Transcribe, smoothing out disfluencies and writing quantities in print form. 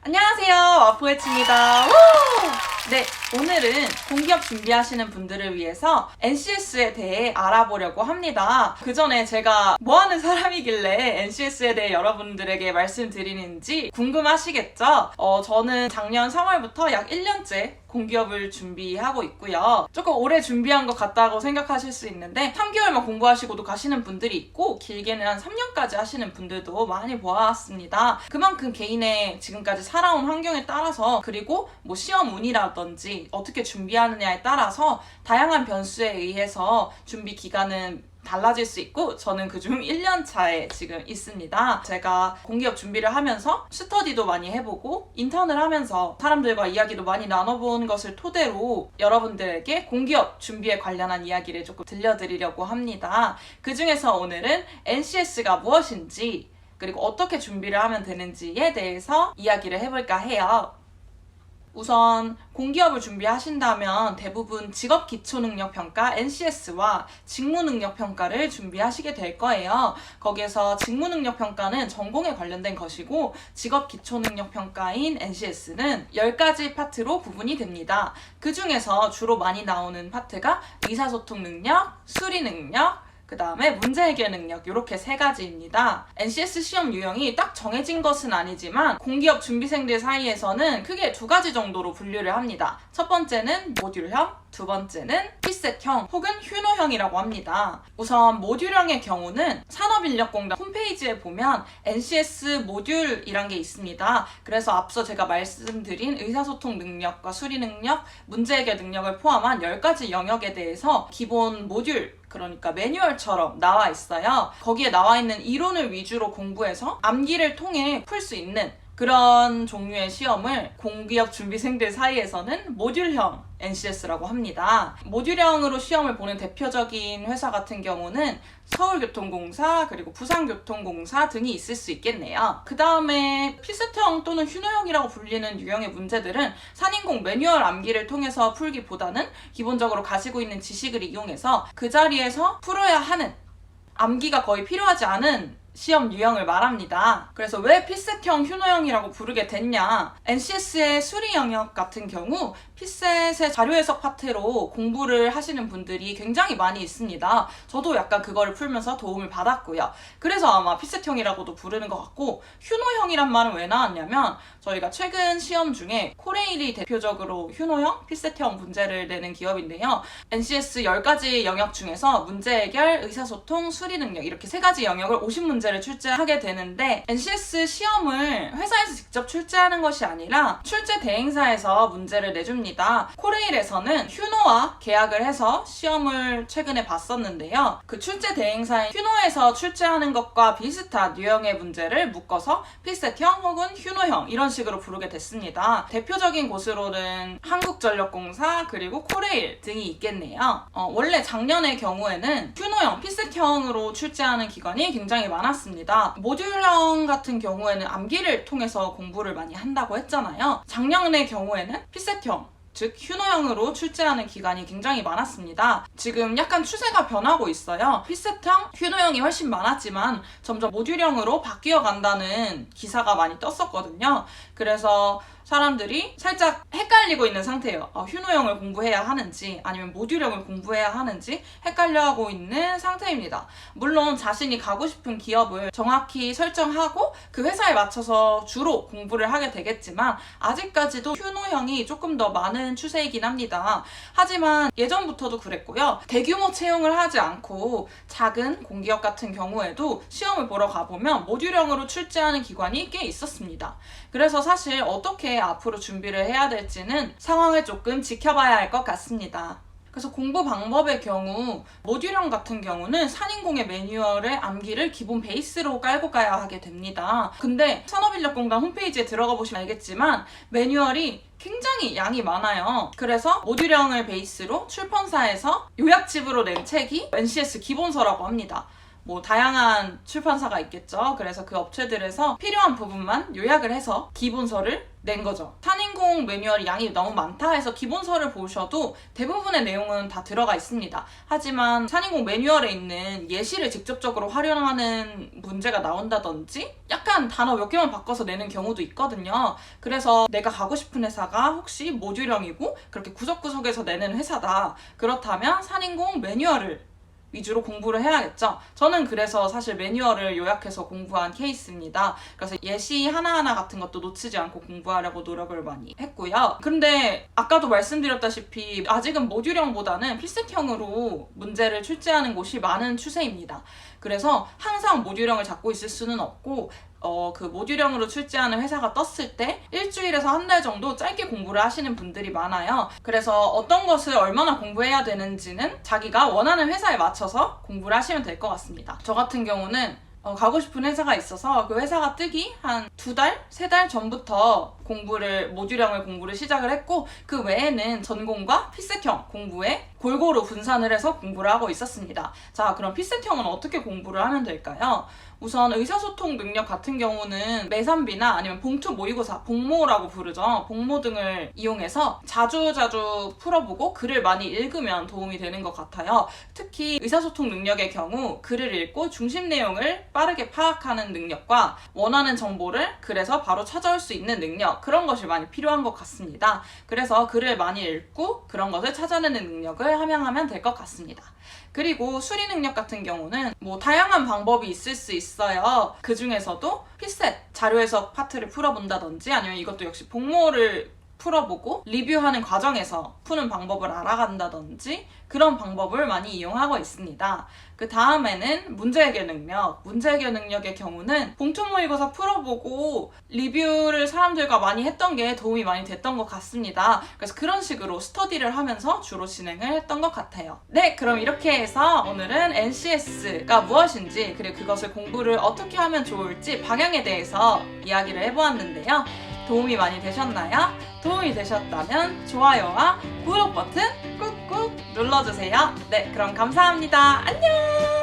안녕하세요, 와포에치입니다. 네, 오늘은 공기업 준비하시는 분들을 위해서 NCS에 대해 알아보려고 합니다. 그 전에 제가 뭐하는 사람이길래 NCS에 대해 여러분들에게 말씀드리는지 궁금하시겠죠? 저는 작년 3월부터 약 1년째 공기업을 준비하고 있고요. 조금 오래 준비한 것 같다고 생각하실 수 있는데 3개월만 공부하시고도 가시는 분들이 있고 길게는 한 3년까지 하시는 분들도 많이 보았습니다. 그만큼 개인의 지금까지 살아온 환경에 따라서 그리고 뭐 시험 운이라든지 어떻게 준비하느냐에 따라서 다양한 변수에 의해서 준비 기간은 달라질 수 있고 저는 그중 1년 차에 지금 있습니다. 제가 공기업 준비를 하면서 스터디도 많이 해보고 인턴을 하면서 사람들과 이야기도 많이 나눠본 것을 토대로 여러분들에게 공기업 준비에 관련한 이야기를 조금 들려드리려고 합니다. 그 중에서 오늘은 NCS가 무엇인지 그리고 어떻게 준비를 하면 되는지에 대해서 이야기를 해볼까 해요. 우선 공기업을 준비하신다면 대부분 직업기초능력평가 NCS와 직무능력평가를 준비하시게 될 거예요. 거기에서 직무능력평가는 전공에 관련된 것이고 직업기초능력평가인 NCS는 10가지 파트로 구분이 됩니다. 그 중에서 주로 많이 나오는 파트가 의사소통 능력, 수리 능력, 그 다음에 문제 해결 능력 이렇게 3가지입니다. NCS 시험 유형이 딱 정해진 것은 아니지만 공기업 준비생들 사이에서는 크게 2가지 정도로 분류를 합니다. 첫 번째는 모듈형, 두 번째는 피셋형 혹은 휴노형이라고 합니다. 우선 모듈형의 경우는 산업인력공단 홈페이지에 보면 NCS 모듈이란 게 있습니다. 그래서 앞서 제가 말씀드린 의사소통 능력과 수리 능력, 문제 해결 능력을 포함한 10가지 영역에 대해서 기본 모듈 그러니까 매뉴얼처럼 나와 있어요. 거기에 나와 있는 이론을 위주로 공부해서 암기를 통해 풀 수 있는 그런 종류의 시험을 공기업 준비생들 사이에서는 모듈형 NCS라고 합니다. 모듈형으로 시험을 보는 대표적인 회사 같은 경우는 서울교통공사 그리고 부산교통공사 등이 있을 수 있겠네요. 그 다음에 피셋형 또는 휴노형이라고 불리는 유형의 문제들은 산인공 매뉴얼 암기를 통해서 풀기보다는 기본적으로 가지고 있는 지식을 이용해서 그 자리에서 풀어야 하는 암기가 거의 필요하지 않은 시험 유형을 말합니다. 그래서 왜 피셋형, 휴노형이라고 부르게 됐냐? NCS의 수리 영역 같은 경우 피셋의 자료 해석 파트로 공부를 하시는 분들이 굉장히 많이 있습니다. 저도 약간 그거를 풀면서 도움을 받았고요. 그래서 아마 피셋형이라고도 부르는 것 같고 휴노형이란 말은 왜 나왔냐면 저희가 최근 시험 중에 코레일이 대표적으로 휴노형, 피셋형 문제를 내는 기업인데요. NCS 10가지 영역 중에서 문제 해결, 의사소통, 수리 능력 이렇게 3가지 영역을 50문제를 출제하게 되는데 NCS 시험을 회사에서 직접 출제하는 것이 아니라 출제 대행사에서 문제를 내줍니다. 코레일에서는 휴노와 계약을 해서 시험을 최근에 봤었는데요. 그 출제 대행사인 휴노에서 출제하는 것과 비슷한 유형의 문제를 묶어서 피셋형 혹은 휴노형 이런 식으로 부르게 됐습니다. 대표적인 곳으로는 한국전력공사 그리고 코레일 등이 있겠네요. 원래 작년의 경우에는 휴노형, 피셋형으로 출제하는 기관이 굉장히 많았습니다. 모듈형 같은 경우에는 암기를 통해서 공부를 많이 한다고 했잖아요. 작년의 경우에는 피셋형 즉 휴노형으로 출제하는 기간이 굉장히 많았습니다. 지금 약간 추세가 변하고 있어요. 피셋형, 휴노형이 훨씬 많았지만 점점 모듈형으로 바뀌어 간다는 기사가 많이 떴었거든요. 그래서 사람들이 살짝 헷갈리고 있는 상태예요. 휴노형을 공부해야 하는지 아니면 모듈형을 공부해야 하는지 헷갈려하고 있는 상태입니다. 물론 자신이 가고 싶은 기업을 정확히 설정하고 그 회사에 맞춰서 주로 공부를 하게 되겠지만 아직까지도 휴노형이 조금 더 많은 추세이긴 합니다. 하지만 예전부터도 그랬고요. 대규모 채용을 하지 않고 작은 공기업 같은 경우에도 시험을 보러 가보면 모듈형으로 출제하는 기관이 꽤 있었습니다. 그래서 사실 어떻게 앞으로 준비를 해야 될지는 상황을 조금 지켜봐야 할 것 같습니다. 그래서 공부 방법의 경우 모듈형 같은 경우는 산인공의 매뉴얼의 암기를 기본 베이스로 깔고 가야 하게 됩니다. 근데 산업인력공단 홈페이지에 들어가 보시면 알겠지만 매뉴얼이 굉장히 양이 많아요. 그래서 모듈형을 베이스로 출판사에서 요약집으로 낸 책이 NCS 기본서라고 합니다. 뭐 다양한 출판사가 있겠죠. 그래서 그 업체들에서 필요한 부분만 요약을 해서 기본서를 낸 거죠. 산인공 산인공 매뉴얼이 양이 너무 많다 해서 기본서를 보셔도 대부분의 내용은 다 들어가 있습니다. 하지만 산인공 매뉴얼에 있는 예시를 직접적으로 활용하는 문제가 나온다든지 약간 단어 몇 개만 바꿔서 내는 경우도 있거든요. 그래서 내가 가고 싶은 회사가 혹시 모듈형이고 그렇게 구석구석에서 내는 회사다. 그렇다면 산인공 매뉴얼을 위주로 공부를 해야겠죠. 저는 그래서 사실 매뉴얼을 요약해서 공부한 케이스입니다. 그래서 예시 하나하나 같은 것도 놓치지 않고 공부하려고 노력을 많이 했고요. 근데 아까도 말씀드렸다시피 아직은 모듈형보다는 필셋형으로 문제를 출제하는 곳이 많은 추세입니다. 그래서 항상 모듈형을 잡고 있을 수는 없고 그 모듈형으로 출제하는 회사가 떴을 때 일주일에서 한 달 정도 짧게 공부를 하시는 분들이 많아요. 그래서 어떤 것을 얼마나 공부해야 되는지는 자기가 원하는 회사에 맞춰서 공부를 하시면 될 것 같습니다. 저 같은 경우는 가고 싶은 회사가 있어서 그 회사가 뜨기 한 2달? 3달 전부터 모듈형을 공부를 시작을 했고 그 외에는 전공과 필셋형 공부에 골고루 분산을 해서 공부를 하고 있었습니다. 자, 그럼 필셋형은 어떻게 공부를 하면 될까요? 우선 의사소통 능력 같은 경우는 매산비나 아니면 봉투 모의고사, 복모라고 부르죠. 복모 등을 이용해서 자주자주 풀어보고 글을 많이 읽으면 도움이 되는 것 같아요. 특히 의사소통 능력의 경우 글을 읽고 중심 내용을 빠르게 파악하는 능력과 원하는 정보를 글에서 바로 찾아올 수 있는 능력, 그런 것이 많이 필요한 것 같습니다. 그래서 글을 많이 읽고 그런 것을 찾아내는 능력을 함양하면 될 것 같습니다. 그리고 수리 능력 같은 경우는 다양한 방법이 있을 수 있어요. 그 중에서도 필셋 자료 해석 파트를 풀어본다든지 아니면 이것도 역시 복모를 풀어보고 리뷰하는 과정에서 푸는 방법을 알아간다든지 그런 방법을 많이 이용하고 있습니다. 그 다음에는 문제해결 능력. 문제해결 능력의 경우는 봉투 모의고사 풀어보고 리뷰를 사람들과 많이 했던 게 도움이 많이 됐던 것 같습니다. 그래서 그런 식으로 스터디를 하면서 주로 진행을 했던 것 같아요. 네, 그럼 이렇게 해서 오늘은 NCS가 무엇인지 그리고 그것을 공부를 어떻게 하면 좋을지 방향에 대해서 이야기를 해보았는데요. 도움이 많이 되셨나요? 도움이 되셨다면 좋아요와 구독 버튼 꾹꾹 눌러주세요. 네, 그럼 감사합니다. 안녕!